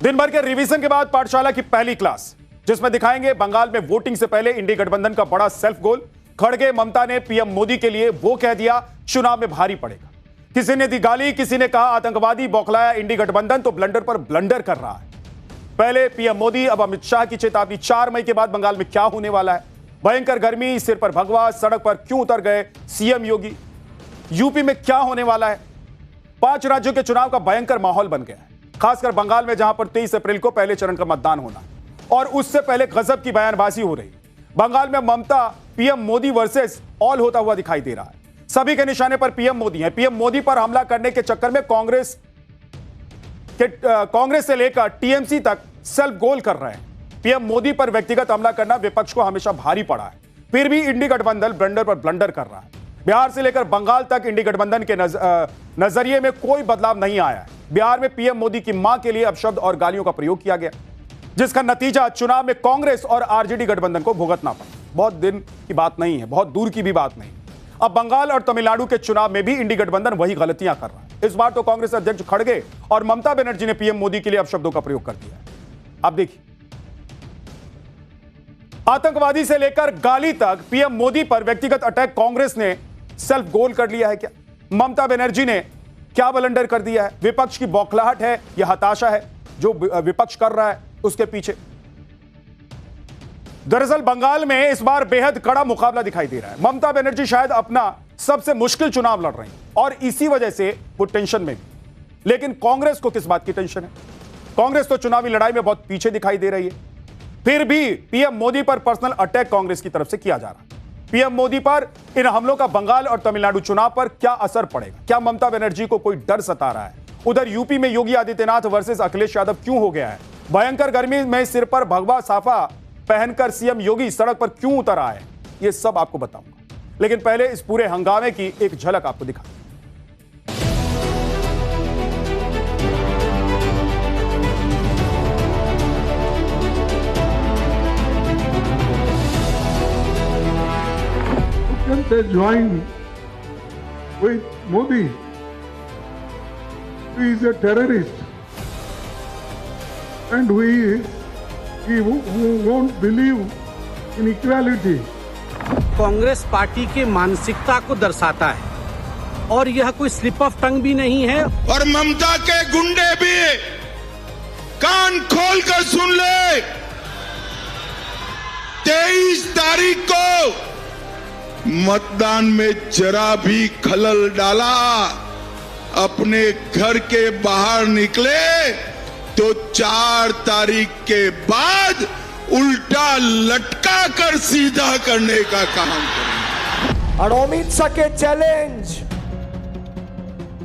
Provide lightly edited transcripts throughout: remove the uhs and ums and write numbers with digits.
दिन भर के रिवीजन के बाद पाठशाला की पहली क्लास, जिसमें दिखाएंगे बंगाल में वोटिंग से पहले इंडी गठबंधन का बड़ा सेल्फ गोल। खड़गे ममता ने पीएम मोदी के लिए वो कह दिया चुनाव में भारी पड़ेगा। किसी ने दी गाली, किसी ने कहा आतंकवादी, बौखलाया इंडी गठबंधन तो ब्लंडर पर ब्लंडर कर रहा है। पहले पीएम मोदी, अब अमित शाह की चेतावनी। 4 मई के बाद बंगाल में क्या होने वाला है? भयंकर गर्मी, सिर पर भगवा, सड़क पर क्यों उतर गए सीएम योगी? यूपी में क्या होने वाला है? 5 राज्यों के चुनाव का भयंकर माहौल बन गया है, खासकर बंगाल में, जहां पर 23 अप्रैल को पहले चरण का मतदान होना और उससे पहले गजब की बयानबाजी हो रही। बंगाल में ममता पीएम मोदी वर्सेस ऑल होता हुआ दिखाई दे रहा है। सभी के निशाने पर पीएम मोदी है। पीएम मोदी पर हमला करने के चक्कर में कांग्रेस से लेकर टीएमसी तक सेल्फ गोल कर रहे हैं। पीएम मोदी पर व्यक्तिगत हमला करना विपक्ष को हमेशा भारी पड़ा है, फिर भी इंडी गठबंधन ब्लंडर पर ब्लंडर कर रहा है। बिहार से लेकर बंगाल तक इंडी गठबंधन के नजरिए में कोई बदलाव नहीं आया है। बिहार में पीएम मोदी की मां के लिए अपशब्द और गालियों का प्रयोग किया गया, जिसका नतीजा चुनाव में कांग्रेस और आरजेडी गठबंधन को भुगतना पड़ा। बहुत दिन की बात नहीं है, बहुत दूर की भी बात नहीं। अब बंगाल और तमिलनाडु के चुनाव में भी इंडी गठबंधन वही गलतियां कर रहा है। इस बार तो कांग्रेस अध्यक्ष खड़गे और ममता बनर्जी ने पीएम मोदी के लिए अपशब्दों का प्रयोग कर दिया है। अब देखिए, आतंकवादी से लेकर गाली तक पीएम मोदी पर व्यक्तिगत अटैक कांग्रेस ने सेल्फ गोल कर लिया है क्या? ममता बनर्जी ने क्या बलंडर कर दिया है? विपक्ष की बौखलाहट है या हताशा है जो विपक्ष कर रहा है उसके पीछे? दरअसल बंगाल में इस बार बेहद कड़ा मुकाबला दिखाई दे रहा है। ममता बनर्जी शायद अपना सबसे मुश्किल चुनाव लड़ रही हैं और इसी वजह से वो टेंशन में भी। लेकिन कांग्रेस को किस बात की टेंशन है? कांग्रेस तो चुनावी लड़ाई में बहुत पीछे दिखाई दे रही है। फिर भी पीएम मोदी पर पर्सनल अटैक कांग्रेस की तरफ से किया जा रहा है। पीएम मोदी पर इन हमलों का बंगाल और तमिलनाडु चुनाव पर क्या असर पड़ेगा? क्या ममता बनर्जी को कोई डर सता रहा है? उधर यूपी में योगी आदित्यनाथ वर्सेस अखिलेश यादव क्यों हो गया है? भयंकर गर्मी में सिर पर भगवा साफा पहनकर सीएम योगी सड़क पर क्यों उतर आए हैं? ये सब आपको बताऊंगा, लेकिन पहले इस पूरे हंगामे की एक झलक आपको दिखा। They joined with Modi, who is a terrorist, and who won't believe in equality. Congress party के मानसिकता को दर्शाता है और यह कोई स्लिप ऑफ टंग भी नहीं है। और ममता के गुंडे भी कान खोल कर सुन ले, 23 तारीख को मतदान में जरा भी खलल डाला, अपने घर के बाहर निकले तो 4 तारीख के बाद उल्टा लटका कर सीधा करने का काम करें। और अमित शाह के চ্যালেঞ্জ,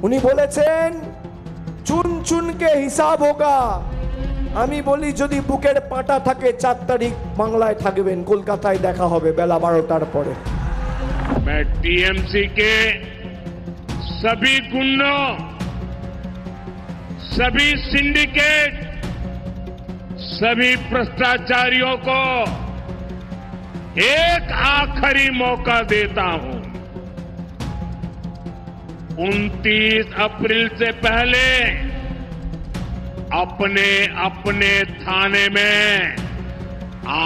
উনি বলেছেন চুন চুন के हिसाब होगा। আমি বলি যদি বুকের পাটা থাকে 4 তারিখ বাংলায় থাকবেন, কলকাতায় দেখা হবে বেলা 12টার পরে। मैं टीएमसी के सभी गुंडों, सभी सिंडिकेट, सभी भ्रष्टाचारियों को एक आखिरी मौका देता हूं। 29 अप्रैल से पहले अपने अपने थाने में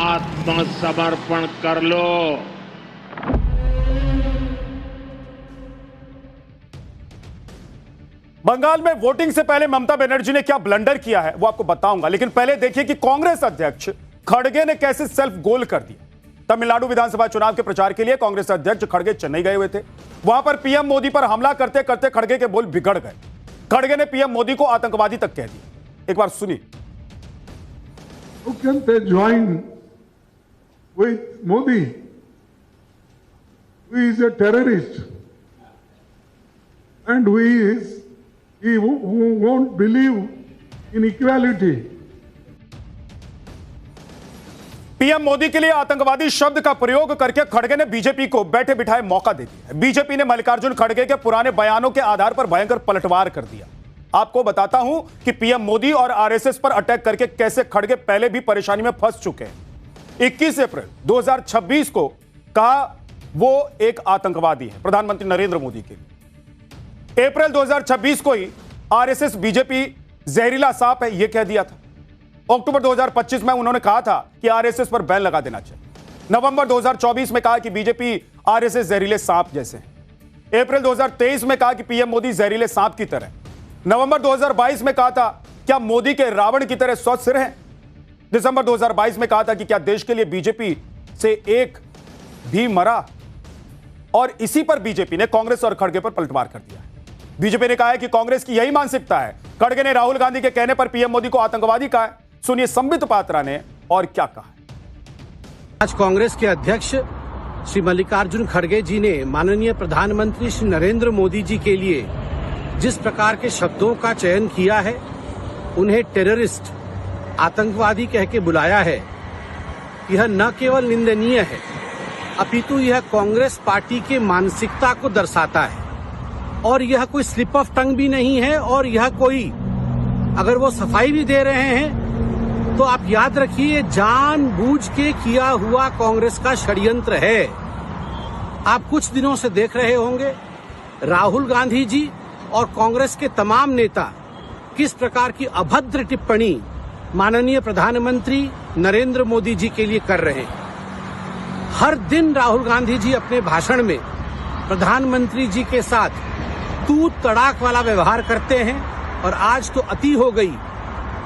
आत्मसमर्पण कर लो। बंगाल में वोटिंग से पहले ममता बनर्जी ने क्या ब्लंडर किया है वो आपको बताऊंगा, लेकिन पहले देखिए कि कांग्रेस अध्यक्ष खड़गे ने कैसे सेल्फ गोल कर दिया। तमिलनाडु विधानसभा चुनाव के प्रचार के लिए कांग्रेस अध्यक्ष खड़गे चेन्नई गए हुए थे। वहां पर पीएम मोदी पर हमला करते करते खड़गे के बोल बिगड़ गए। खड़गे ने पीएम मोदी को आतंकवादी तक कह दिया। एक बार सुनिए। How can they join with Modi, who is a terrorist, and who won't believe in equality? PM Modi के लिए आतंकवादी शब्द का प्रयोग करके खड़गे ने बीजेपी को बैठे बिठाए मौका दे दिया। बीजेपी ने मल्लिकार्जुन खड़गे के पुराने बयानों के आधार पर भयंकर पलटवार कर दिया। आपको बताता हूं कि पीएम मोदी और आरएसएस पर अटैक करके कैसे खड़गे पहले भी परेशानी में फंस चुके हैं। 21 अप्रैल 2026 को कहा वो एक आतंकवादी है प्रधानमंत्री नरेंद्र मोदी के लिए। अप्रैल 2026 को ही आरएसएस बीजेपी जहरीला सांप है यह कह दिया था। अक्टूबर 2025 में उन्होंने कहा था कि आरएसएस पर बैन लगा देना चाहिए। नवंबर 2024 में कहा कि बीजेपी आरएसएस जहरीले सांप जैसे हैं। अप्रैल 2023 में कहा कि पीएम मोदी जहरीले सांप की तरह। नवंबर 2022 में कहा था क्या मोदी के रावण की तरह 100 सिर हैं। दिसंबर 2022 में कहा था कि क्या देश के लिए बीजेपी से एक भी मरा। और इसी पर बीजेपी ने कांग्रेस और खड़गे पर पलटवार कर दिया। बीजेपी ने कहा है कि कांग्रेस की यही मानसिकता है। खड़गे ने राहुल गांधी के कहने पर पीएम मोदी को आतंकवादी कहा है। सुनिए संबित पात्रा ने और क्या कहा। आज कांग्रेस के अध्यक्ष श्री मल्लिकार्जुन खड़गे जी ने माननीय प्रधानमंत्री श्री नरेंद्र मोदी जी के लिए जिस प्रकार के शब्दों का चयन किया है, उन्हें टेररिस्ट, आतंकवादी कह के बुलाया है, यह न केवल निंदनीय है अपितु यह कांग्रेस पार्टी के मानसिकता को दर्शाता है। और यह कोई स्लिप ऑफ टंग भी नहीं है। और यह कोई, अगर वो सफाई भी दे रहे हैं तो आप याद रखिए जानबूझ के किया हुआ कांग्रेस का षड्यंत्र है। आप कुछ दिनों से देख रहे होंगे राहुल गांधी जी और कांग्रेस के तमाम नेता किस प्रकार की अभद्र टिप्पणी माननीय प्रधानमंत्री नरेंद्र मोदी जी के लिए कर रहे हैं। हर दिन राहुल गांधी जी अपने भाषण में प्रधानमंत्री जी के साथ तू तड़ाक वाला व्यवहार करते हैं। और आज तो अति हो गई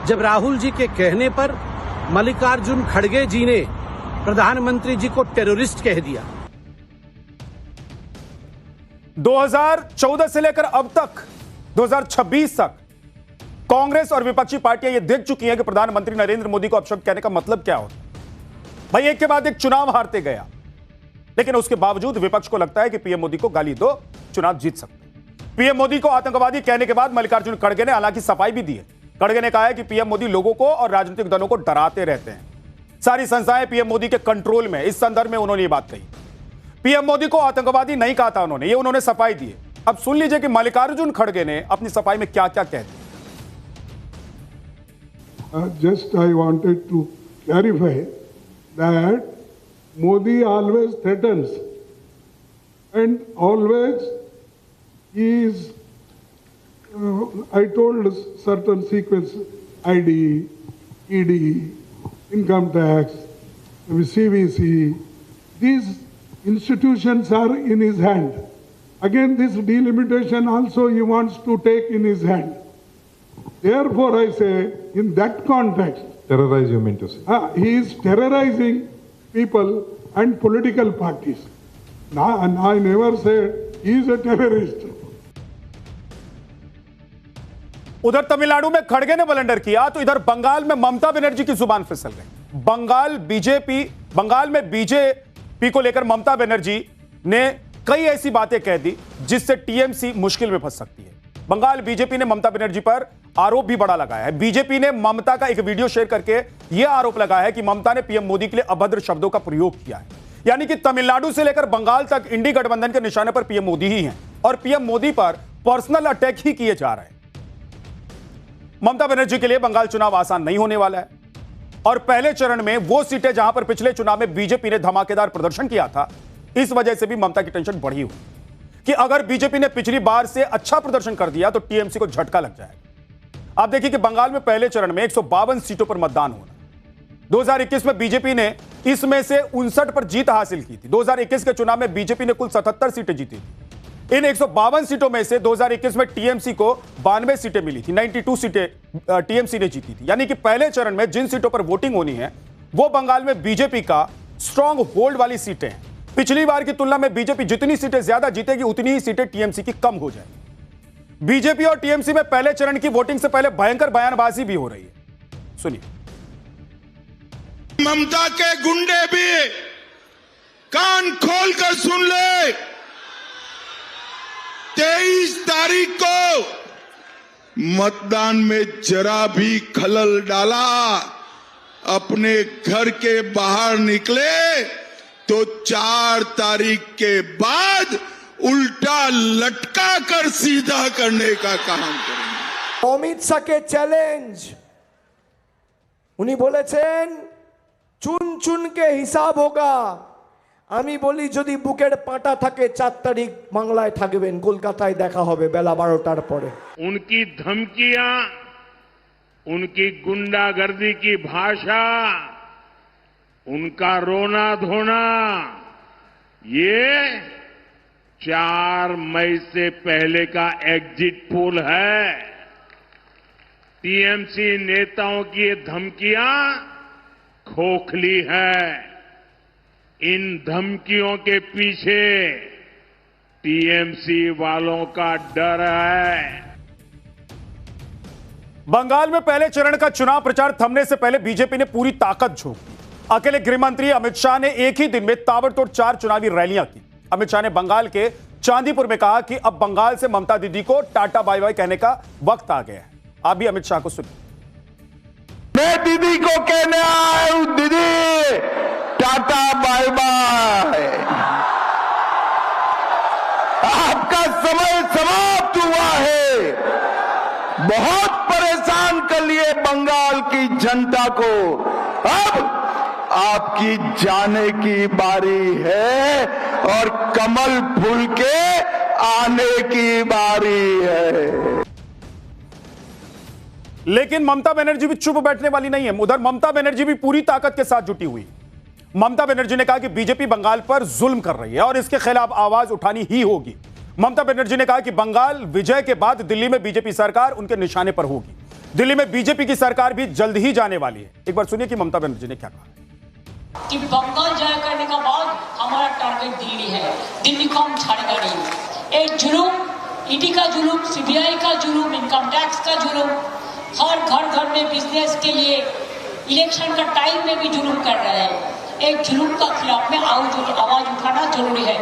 जब राहुल जी के कहने पर मल्लिकार्जुन खड़गे जी ने प्रधानमंत्री जी को टेररिस्ट कह दिया। 2014 से लेकर अब तक 2026 तक कांग्रेस और विपक्षी पार्टियां यह देख चुकी हैं कि प्रधानमंत्री नरेंद्र मोदी को अपशब्द कहने का मतलब क्या होता है। भाई एक के बाद एक चुनाव हारते गया, लेकिन उसके बावजूद विपक्ष को लगता है कि पीएम मोदी को गाली दो, चुनाव जीत सकते। पीएम मोदी को आतंकवादी कहने के बाद मल्लिकार्जुन खड़गे ने हालांकि सफाई भी दी है। खड़गे ने कहा है कि पीएम मोदी लोगों को और राजनीतिक दलों को डराते रहते हैं। सारी संस्थाएं पीएम मोदी के कंट्रोल में। इस संदर्भ में उन्होंने ये बात कही। पीएम मोदी को आतंकवादी नहीं कहा था उन्होंने, ये उन्होंने सफाई दी है। अब सुन लीजिए कि मल्लिकार्जुन खड़गे ने अपनी सफाई में क्या क्या कह दिया। Just I wanted to clarify that Modi always threatens and always he is, I told certain sequence, ID, ED, income tax, CVC, these institutions are in his hand. Again, this delimitation also he wants to take in his hand. Therefore, I say, in that context, Terrorize, you mean to say? he is terrorizing people and political parties. Now, and I never said he is a terrorist. उधर तमिलनाडु में खड़गे ने blunder किया तो इधर बंगाल में ममता बनर्जी की जुबान फिसल गई। बंगाल में बीजेपी को लेकर ममता बनर्जी ने कई ऐसी बातें कह दी जिससे टीएमसी मुश्किल में फंस सकती है। बंगाल बीजेपी ने ममता बनर्जी पर आरोप भी बड़ा लगाया है। बीजेपी ने ममता का एक वीडियो शेयर करके यह आरोप लगाया है कि ममता ने पीएम मोदी के लिए अभद्र शब्दों का प्रयोग किया है। यानी कि तमिलनाडु से लेकर बंगाल तक इंडी गठबंधन के निशाने पर पीएम मोदी ही हैं और पीएम मोदी पर पर्सनल अटैक ही किए जा रहे हैं। ममता बनर्जी के लिए बंगाल चुनाव आसान नहीं होने वाला है और पहले चरण में वो सीटें जहां पर पिछले चुनाव में बीजेपी ने धमाकेदार प्रदर्शन किया था, इस वजह से भी ममता की टेंशन बढ़ी हुई कि अगर बीजेपी ने पिछली बार से अच्छा प्रदर्शन कर दिया तो टीएमसी को झटका लग जाएगा। आप देखिए कि बंगाल में पहले चरण में 152 सीटों पर मतदान होना। 2021 में बीजेपी ने इसमें से 59 पर जीत हासिल की थी। 2021 के चुनाव में बीजेपी ने कुल 77 सीटें जीती थी। इन 152 सीटों में से 2021 में टीएमसी को 92 सीटें मिली थी। 92 सीटें टीएमसी ने जीती थी। यानी कि पहले चरण में जिन सीटों पर वोटिंग होनी है वो बंगाल में बीजेपी का स्ट्रांग होल्ड वाली सीटें हैं। पिछली बार की तुलना में बीजेपी जितनी सीटें ज्यादा जीतेगी उतनी ही सीटें टीएमसी की कम हो जाएगी। बीजेपी और टीएमसी में पहले चरण की वोटिंग से पहले भयंकर बयानबाजी भी हो रही है। सुनिए। ममता के गुंडे भी कान खोलकर सुन ले। 23 तारीख को मतदान में जरा भी खलल डाला, अपने घर के बाहर निकले तो 4 तारीख के बाद उल्टा लटका कर सीधा करने का काम करेंगे। অমিত শাহকে চ্যালেঞ্জ। উনি বলেছেন চুন চুনকে হিসাব হোগা। আমি বলি যদি বুকের পাটা থাকে 4 তারিখ বাংলায় থাকবেন, কলকাতায় দেখা হবে বেলা 12টার পরে। उनकी धमकियां उनकी गुंडागर्दी की भाषा, उनका रोना धोना, ये 4 मई से पहले का एग्जिट पोल है। टीएमसी नेताओं की ये धमकियां खोखली है। इन धमकियों के पीछे टीएमसी वालों का डर है। बंगाल में पहले चरण का चुनाव प्रचार थमने से पहले बीजेपी ने पूरी ताकत झोंक दी। अकेले गृहमंत्री अमित शाह ने एक ही दिन में ताबड़तोड़ 4 चुनावी रैलियां की। अमित शाह ने बंगाल के चांदीपुर में कहा कि अब बंगाल से ममता दीदी को टाटा बाय बाय कहने का वक्त आ गया है। आप भी अमित शाह को सुनिए। मैं दीदी को कहने आया हूं, दीदी टाटा बाय बाय, आपका समय समाप्त हुआ है। बहुत परेशान कर लिए बंगाल की जनता को, अब आपकी जाने की बारी है और कमल फूल के आने की बारी है। लेकिन ममता बनर्जी भी चुप बैठने वाली नहीं है। उधर ममता बनर्जी भी पूरी ताकत के साथ जुटी हुई। ममता बनर्जी ने कहा कि बीजेपी बंगाल पर जुल्म कर रही है और इसके खिलाफ आवाज उठानी ही होगी। ममता बनर्जी ने कहा कि बंगाल विजय के बाद दिल्ली में बीजेपी सरकार उनके निशाने पर होगी। दिल्ली में बीजेपी की सरकार भी जल्द ही जाने वाली है। एक बार सुनिए कि ममता बनर्जी ने क्या कहा। कि बंगाल जय करने का बाद हमारा टारगेट दिल्ली है। दिल्ली को हम छाड़ेगा नहीं। एक जुलूम, ईडी का जुलूम, सीबीआई का जुलूम, इनकम टैक्स का जुलूम, हर घर में बिजनेस के लिए इलेक्शन का टाइम में भी जुलूम कर रहे हैं। एक जुलूम का खिलाफ में आवाज उठाना जरूरी है।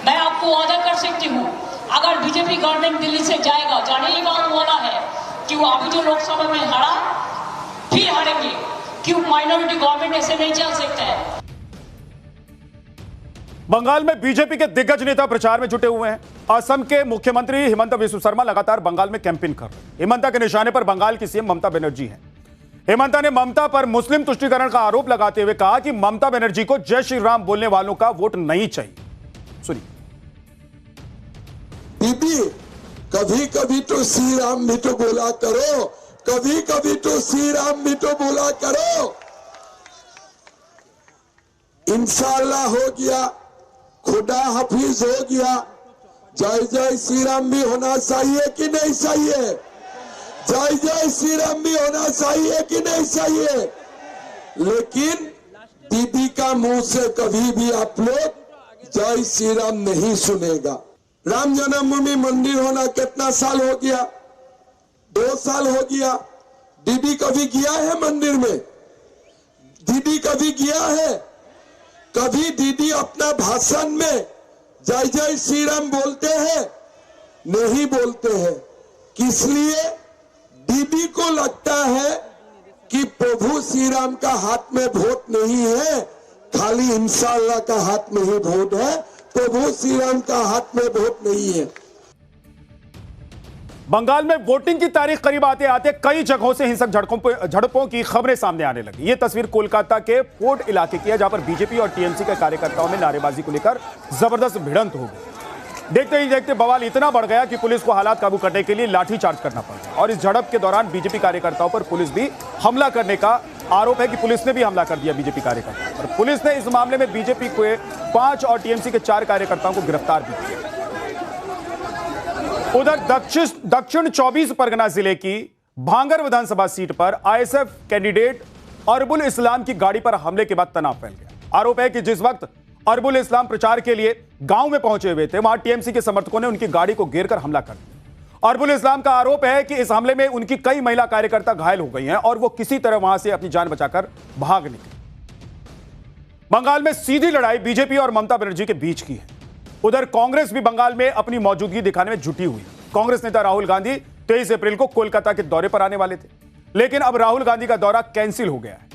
मैं आपको वादा कर सकती हूँ, अगर बीजेपी गवर्नमेंट दिल्ली से जाएगा, जाने ही वाला है कि वो अभी जो लोकसभा में हारा फिर हारेंगे, क्यों माइनॉरिटी गवर्नमेंट ऐसे नहीं चल सकता है। बंगाल में बीजेपी के दिग्गज नेता प्रचार में जुटे हुए हैं। असम के मुख्यमंत्री हिमंत बिस्वा शर्मा लगातार बंगाल में कैंपेन कर रहे हैं। हिमंता के निशाने पर बंगाल की सीएम ममता बनर्जी है। हिमंता ने ममता पर मुस्लिम तुष्टीकरण का आरोप लगाते हुए कहा कि ममता बनर्जी को जय श्री राम बोलने वालों का वोट नहीं चाहिए। सुनिए। दीदी कभी कभी तो श्री राम भी तो बोला करो, कभी कभी तो श्री राम भी तो बोला करो। इंशाअल्लाह हो गया, खुदा हाफिज हो गया। जय जय श्री राम भी होना चाहिए कि नहीं चाहिए? जय जय श्री राम भी होना चाहिए कि नहीं चाहिए? लेकिन दीदी का मुंह से कभी भी आप लोग जय श्री राम नहीं सुनेगा। राम जन्मभूमि मंदिर होना कितना साल हो गया? 2 साल हो गया। दीदी कभी गया है मंदिर में? दीदी कभी गया है? कभी दीदी अपना भाषण में जय जय श्री राम बोलते हैं? नहीं बोलते हैं। किस लिए? दीदी को लगता है कि प्रभु श्री राम का हाथ में वोट नहीं है, खाली इंशाअल्लाह का हाथ में ही वोट है, प्रभु श्री राम का हाथ में वोट नहीं है। बंगाल में वोटिंग की तारीख करीब आते आते कई जगहों से हिंसक झड़पों की खबरें सामने आने लगी। ये तस्वीर कोलकाता के फोर्ट इलाके की है, जहां पर बीजेपी और टीएमसी के कार्यकर्ताओं में नारेबाजी को लेकर जबरदस्त भिड़ंत हो गई। देखते ही देखते बवाल इतना बढ़ गया कि पुलिस को हालात काबू करने के लिए लाठीचार्ज करना पड़ गया और इस झड़प के दौरान बीजेपी कार्यकर्ताओं पर पुलिस भी हमला करने का आरोप है कि पुलिस ने भी हमला कर दिया बीजेपी कार्यकर्ताओं पर। पुलिस ने इस मामले में बीजेपी के 5 और टीएमसी के 4 कार्यकर्ताओं को गिरफ्तार भी किया। उधर दक्षिण 24 परगना जिले की भांगर विधानसभा सीट पर आईएसएफ कैंडिडेट अरबुल इस्लाम की गाड़ी पर हमले के बाद तनाव फैल गया। आरोप है कि जिस वक्त अरबुल इस्लाम प्रचार के लिए गांव में पहुंचे हुए थे, वहां टीएमसी के समर्थकों ने उनकी गाड़ी को घेरकर हमला कर दिया। अरबुल इस्लाम का आरोप है कि इस हमले में उनकी कई महिला कार्यकर्ता घायल हो गई हैं और वो किसी तरह वहां से अपनी जान बचाकर भाग निकले। बंगाल में सीधी लड़ाई बीजेपी और ममता बनर्जी के बीच की है। उधर कांग्रेस भी बंगाल में अपनी मौजूदगी दिखाने में जुटी हुई। कांग्रेस नेता राहुल गांधी 23 अप्रैल को कोलकाता के दौरे पर आने वाले थे, लेकिन अब राहुल गांधी का दौरा कैंसिल हो गया है।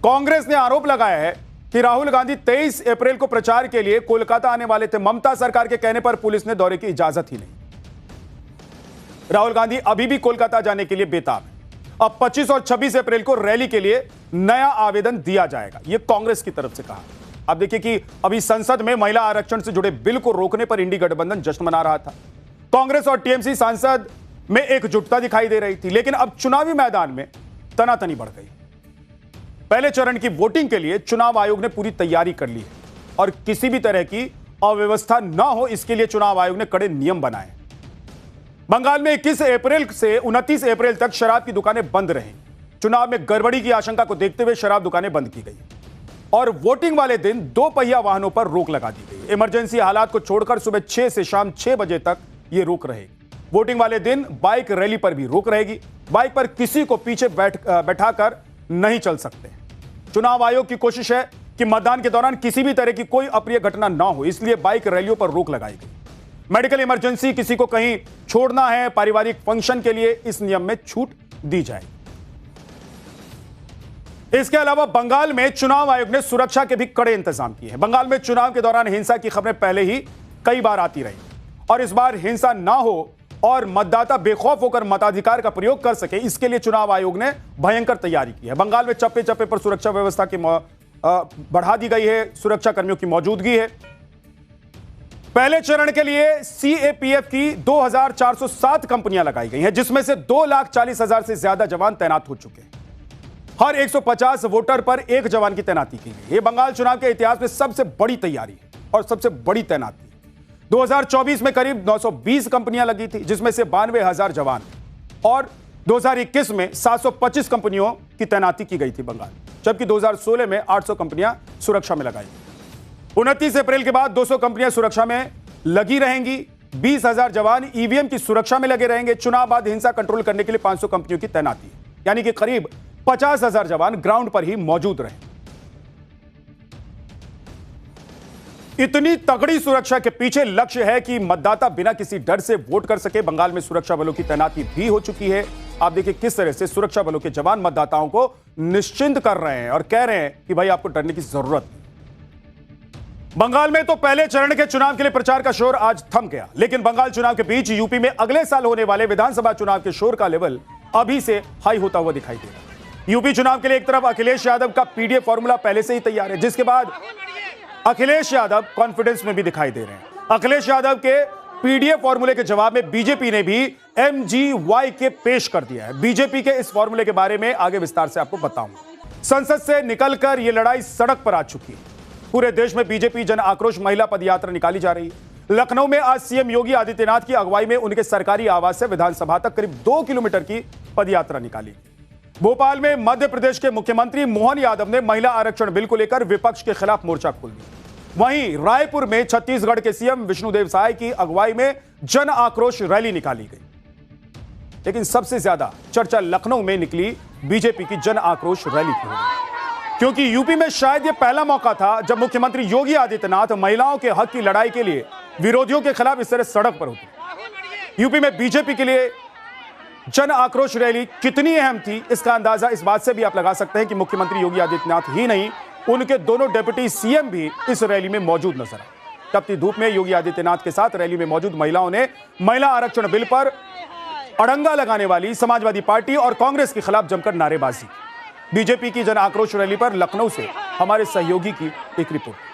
कांग्रेस ने आरोप लगाया है कि राहुल गांधी 23 अप्रैल को प्रचार के लिए कोलकाता आने वाले थे। ममता सरकार के कहने पर पुलिस ने दौरे की इजाजत ही नहीं। राहुल गांधी अभी भी कोलकाता जाने के लिए बेताब है। अब 25 और 26 अप्रैल को रैली के लिए नया आवेदन दिया जाएगा, यह कांग्रेस की तरफ से कहा। अब देखिए कि अभी संसद में महिला आरक्षण से जुड़े बिल को रोकने पर इंडी गठबंधन जश्न मना रहा था। कांग्रेस और टीएमसी सांसद में एकजुटता दिखाई दे रही थी, लेकिन अब चुनावी मैदान में तनातनी बढ़ गई। पहले चरण की वोटिंग के लिए चुनाव आयोग ने पूरी तैयारी कर ली है और किसी भी तरह की अव्यवस्था न हो इसके लिए चुनाव आयोग ने कड़े नियम बनाए। बंगाल में 21 अप्रैल से 29 अप्रैल तक शराब की दुकानें बंद रहेंगी। चुनाव में गड़बड़ी की आशंका को देखते हुए शराब दुकानें बंद की गई और वोटिंग वाले दिन 2 पहिया वाहनों पर रोक लगा दी गई। इमरजेंसी हालात को छोड़कर सुबह 6 से शाम 6 बजे तक यह रोक रहेगी। वोटिंग वाले दिन बाइक रैली पर भी रोक रहेगी। बाइक पर किसी को पीछे बैठाकर नहीं चल सकते। चुनाव आयोग की कोशिश है कि मतदान के दौरान किसी भी तरह की कोई अप्रिय घटना ना हो, इसलिए बाइक रैलियों पर रोक लगाई गई। मेडिकल इमरजेंसी, किसी को कहीं छोड़ना है, पारिवारिक फंक्शन के लिए इस नियम में छूट दी जाएगी। इसके अलावा बंगाल में चुनाव आयोग ने सुरक्षा के भी कड़े इंतजाम किए हैं। बंगाल में चुनाव के दौरान हिंसा की खबरें पहले ही कई बार आती रही और इस बार हिंसा ना हो और मतदाता बेखौफ होकर मताधिकार का प्रयोग कर सके, इसके लिए चुनाव आयोग ने भयंकर तैयारी की है। बंगाल में चप्पे चप्पे पर सुरक्षा व्यवस्था की बढ़ा दी गई है, सुरक्षा कर्मियों की मौजूदगी है। पहले चरण के लिए सीएपीएफ की 2407 कंपनियां लगाई गई हैं, जिसमें से 2,40,000 से ज्यादा जवान तैनात हो चुके हैं। हर 150 वोटर पर 1 जवान की तैनाती की गई। यह बंगाल चुनाव के इतिहास में सबसे बड़ी तैयारी है और सबसे बड़ी तैनाती। 2024 में करीब 920 कंपनियां लगी थी, जिसमें से 92,000 जवान, और 2021 में 725 कंपनियों की तैनाती की गई थी बंगाल, जबकि 2016 में 800 कंपनियां सुरक्षा में लगाई। 29 अप्रैल के बाद 200 कंपनियां सुरक्षा में लगी रहेंगी। 20,000 जवान ईवीएम की सुरक्षा में लगे रहेंगे। चुनाव बाद हिंसा कंट्रोल करने के लिए 500 कंपनियों की तैनाती है, यानी कि करीब 50,000 जवान ग्राउंड पर ही मौजूद रहे। इतनी तगड़ी सुरक्षा के पीछे लक्ष्य है कि मतदाता बिना किसी डर से वोट कर सके। बंगाल में सुरक्षा बलों की तैनाती भी हो चुकी है। आप देखिए किस तरह से सुरक्षा बलों के जवान मतदाताओं को निश्चिंत कर रहे हैं और कह रहे हैं कि भाई आपको डरने की जरूरत नहीं। बंगाल में तो पहले चरण के चुनाव के लिए प्रचार का शोर आज थम गया, लेकिन बंगाल चुनाव के बीच यूपी में अगले साल होने वाले विधानसभा चुनाव के शोर का लेवल अभी से हाई होता हुआ दिखाई दे रहा है। यूपी चुनाव के लिए एक तरफ अखिलेश यादव का पीडीएफ फॉर्मूला पहले से ही तैयार है, जिसके बाद अखिलेश यादव कॉन्फिडेंस में भी दिखाई दे रहे हैं। अखिलेश यादव के पीडीएफ फॉर्मूले के जवाब में बीजेपी ने भी MGY पेश कर दिया है। बीजेपी के इस फॉर्मूले के बारे में आगे विस्तार से आपको बताऊंगा। संसद से निकलकर यह लड़ाई सड़क पर आ चुकी है। पूरे देश में बीजेपी जन आक्रोश महिला पदयात्रा निकाली जा रही है। लखनऊ में आज सीएम योगी आदित्यनाथ की अगुवाई में उनके सरकारी आवास से विधानसभा तक करीब 2 किलोमीटर की पदयात्रा निकाली। भोपाल में मध्य प्रदेश के मुख्यमंत्री मोहन यादव ने महिला आरक्षण बिल को लेकर विपक्ष के खिलाफ मोर्चा खोल दिया। वहीं रायपुर में छत्तीसगढ़ के सीएम विष्णुदेव साय की अगुवाई में जन आक्रोश रैली निकाली गई। लेकिन सबसे ज्यादा चर्चा लखनऊ में निकली बीजेपी की जन आक्रोश रैली की, क्योंकि यूपी में शायद यह पहला मौका था जब मुख्यमंत्री योगी आदित्यनाथ महिलाओं के हक की लड़ाई के लिए विरोधियों के खिलाफ इस तरह सड़क पर होते। यूपी में बीजेपी के लिए जन आक्रोश रैली कितनी अहम थी, इसका अंदाजा इस बात से भी आप लगा सकते हैं कि मुख्यमंत्री योगी आदित्यनाथ ही नहीं, उनके दोनों डिप्टी सीएम भी इस रैली में मौजूद नजर आए। तपती धूप में योगी आदित्यनाथ के साथ रैली में मौजूद महिलाओं ने महिला आरक्षण बिल पर अड़ंगा लगाने वाली समाजवादी पार्टी और कांग्रेस के खिलाफ जमकर नारेबाजी। बीजेपी की जन आक्रोश रैली पर लखनऊ से हमारे सहयोगी की एक रिपोर्ट।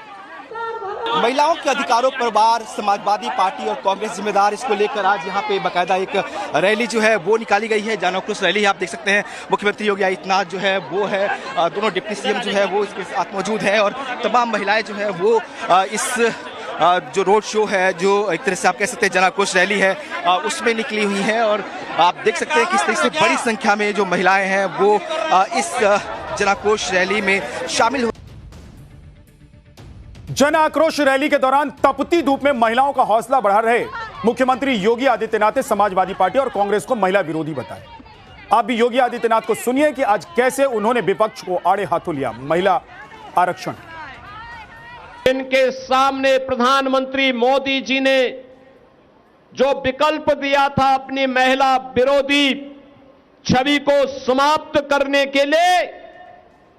महिलाओं के अधिकारों पर बार समाजवादी पार्टी और कांग्रेस जिम्मेदार, इसको लेकर आज यहाँ पे बाकायदा एक रैली जो है वो निकाली गई है। जन आक्रोश रैली आप देख सकते हैं। मुख्यमंत्री योगी आदित्यनाथ जो है वो है, दोनों डिप्टी सीएम जो है वो इसके साथ मौजूद है और तमाम महिलाएं जो है वो इस जो रोड शो है, जो एक तरह से आप कह सकते हैं जन आक्रोश रैली है, उसमें निकली हुई है। और आप देख सकते हैं किस तरह से बड़ी संख्या में जो महिलाएं हैं वो इस जन आक्रोश रैली में शामिल हो। जन आक्रोश रैली के दौरान तपती धूप में महिलाओं का हौसला बढ़ा रहे मुख्यमंत्री योगी आदित्यनाथ ने समाजवादी पार्टी और कांग्रेस को महिला विरोधी बताया। आप भी योगी आदित्यनाथ को सुनिए कि आज कैसे उन्होंने विपक्ष को आड़े हाथों लिया महिला आरक्षण। इनके सामने प्रधानमंत्री मोदी जी ने जो विकल्प दिया था अपनी महिला विरोधी छवि को समाप्त करने के लिए,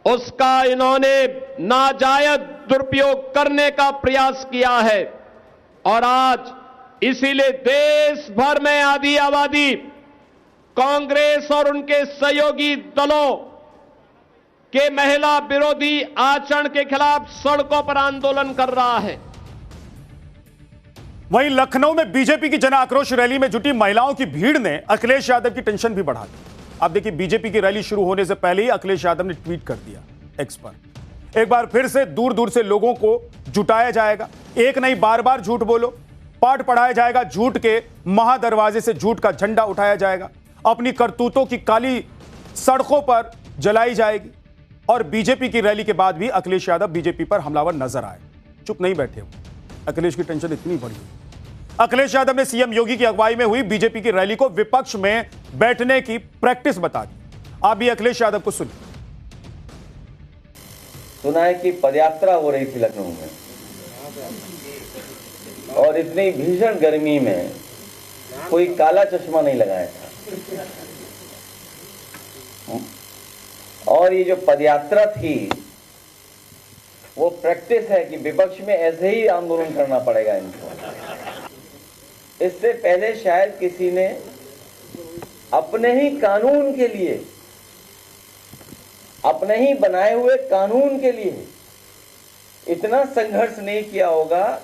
उसका इन्होंने नाजायज दुरुपयोग करने का प्रयास किया है। और आज इसीलिए देश भर में आधी आबादी कांग्रेस और उनके सहयोगी दलों के महिला विरोधी आचरण के खिलाफ सड़कों पर आंदोलन कर रहा है। वहीं लखनऊ में बीजेपी की जन आक्रोश रैली में जुटी महिलाओं की भीड़ ने अखिलेश यादव की टेंशन भी बढ़ा दी। अब देखिए, बीजेपी की रैली शुरू होने से पहले ही अखिलेश यादव ने ट्वीट कर दिया एक्स पर, एक बार फिर से दूर दूर से लोगों को जुटाया जाएगा, एक नहीं बार बार झूठ बोलो, पाठ पढ़ाया जाएगा, झूठ के महादरवाजे से झूठ का झंडा उठाया जाएगा, अपनी करतूतों की काली सड़कों पर जलाई जाएगी। और बीजेपी की रैली के बाद भी अखिलेश यादव बीजेपी पर हमलावर नजर आए, चुप नहीं बैठे हो। अखिलेश की टेंशन इतनी बड़ी है। अखिलेश यादव ने सीएम योगी की अगुवाई में हुई बीजेपी की रैली को विपक्ष में बैठने की प्रैक्टिस बता दी। आप भी अखिलेश यादव को सुनिए। सुना है कि पदयात्रा हो रही थी लखनऊ में, और इतनी भीषण गर्मी में कोई काला चश्मा नहीं लगाया था, और ये जो पदयात्रा थी वो प्रैक्टिस है कि विपक्ष में ऐसे ही आंदोलन करना पड़ेगा इनको। इससे पहले शायद किसी ने अपने ही कानून के लिए, अपने ही बनाए हुए कानून के लिए इतना संघर्ष नहीं किया होगा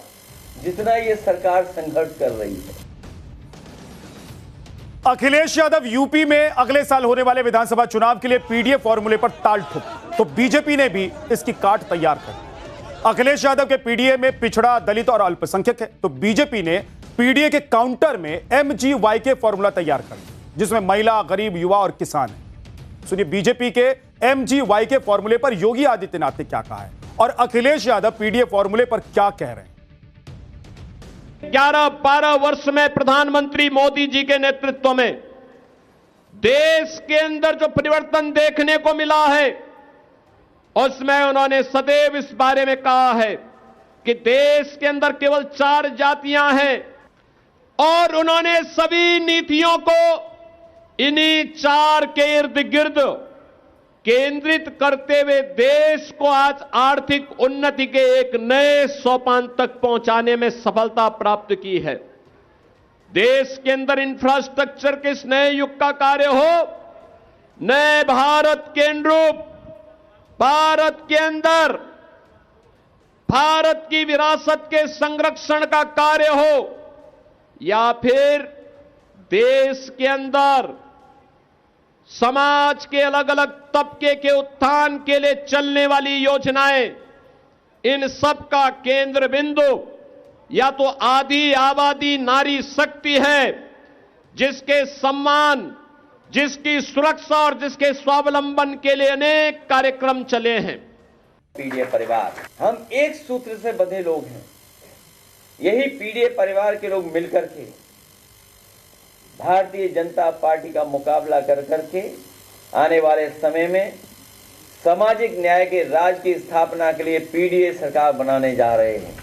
जितना ये सरकार संघर्ष कर रही है। अखिलेश यादव यूपी में अगले साल होने वाले विधानसभा चुनाव के लिए पीडीए फॉर्मूले पर ताल ठोक, तो बीजेपी ने भी इसकी काट तैयार कर। अखिलेश यादव के पीडीए में पिछड़ा, दलित और अल्पसंख्यक है, तो बीजेपी ने पीडीए के काउंटर में MGYK फॉर्मूला तैयार कर, जिसमें महिला, गरीब, युवा और किसान है। सुनिए बीजेपी के MGYK फॉर्मूले पर योगी आदित्यनाथ ने क्या कहा है और अखिलेश यादव पीडीए फॉर्मूले पर क्या कह रहे हैं। 11-12 वर्ष में प्रधानमंत्री मोदी जी के नेतृत्व में देश के अंदर जो परिवर्तन देखने को मिला है, उसमें उन्होंने सदैव इस बारे में कहा है कि देश के अंदर केवल 4 जातियां हैं, और उन्होंने सभी नीतियों को इन्हीं 4 के इर्द गिर्द केंद्रित करते हुए देश को आज आर्थिक उन्नति के एक नए सोपान तक पहुंचाने में सफलता प्राप्त की है। देश के अंदर इंफ्रास्ट्रक्चर के इस नए युग का कार्य हो, नए भारत के अनुरूप भारत के अंदर भारत की विरासत के संरक्षण का कार्य हो, या फिर देश के अंदर समाज के अलग अलग तबके के उत्थान के लिए चलने वाली योजनाएं, इन सब का केंद्र बिंदु या तो आदि आबादी नारी शक्ति है, जिसके सम्मान, जिसकी सुरक्षा और जिसके स्वावलंबन के लिए अनेक कार्यक्रम चले हैं। पीडीए परिवार, हम एक सूत्र से बंधे लोग हैं। यही पीडीए परिवार के लोग मिलकर के भारतीय जनता पार्टी का मुकाबला कर करके आने वाले समय में सामाजिक न्याय के राज की स्थापना के लिए पीडीए सरकार बनाने जा रहे हैं।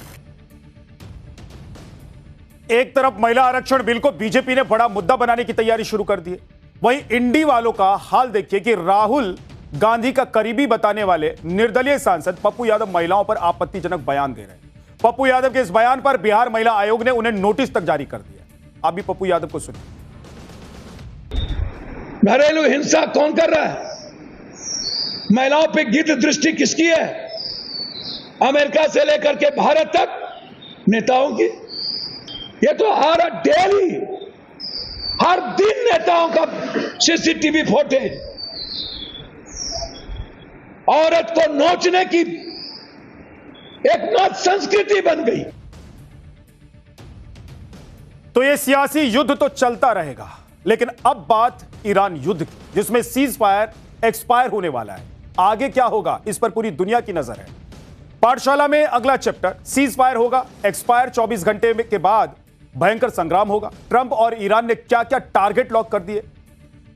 एक तरफ महिला आरक्षण बिल को बीजेपी ने बड़ा मुद्दा बनाने की तैयारी शुरू कर दी है, वहीं इंडी वालों का हाल देखिए कि राहुल गांधी का करीबी बताने वाले निर्दलीय सांसद पप्पू यादव महिलाओं पर आपत्तिजनक बयान दे रहे हैं। पप्पू यादव के इस बयान पर बिहार महिला आयोग ने उन्हें नोटिस तक जारी कर दिया। आप भी पप्पू यादव को सुनिए। घरेलू हिंसा कौन कर रहा है? महिलाओं पे गिद्ध दृष्टि किसकी है? अमेरिका से लेकर के भारत तक नेताओं की। ये तो हर डेली, हर दिन नेताओं का सीसीटीवी फुटेज, औरत को नोचने की एक नव संस्कृति बन गई। तो ये सियासी युद्ध तो चलता रहेगा, लेकिन अब बात ईरान युद्ध की, जिसमें सीज फायर एक्सपायर होने वाला है। आगे क्या होगा, इस पर पूरी दुनिया की नजर है। पाठशाला में अगला चैप्टर, सीज फायर होगा, एक्सपायर 24 घंटे के बाद भयंकर संग्राम होगा। ट्रंप और ईरान ने क्या क्या टारगेट लॉक कर दिए।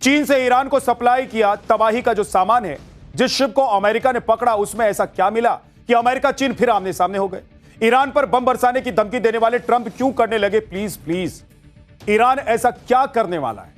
चीन से ईरान को सप्लाई किया तबाही का जो सामान है, जिस शिप को अमेरिका ने पकड़ा उसमें ऐसा क्या मिला कि अमेरिका चीन फिर आमने सामने हो गए। ईरान पर बम बरसाने की धमकी देने वाले ट्रंप क्यों करने लगे प्लीज प्लीज। ईरान ऐसा क्या करने वाला है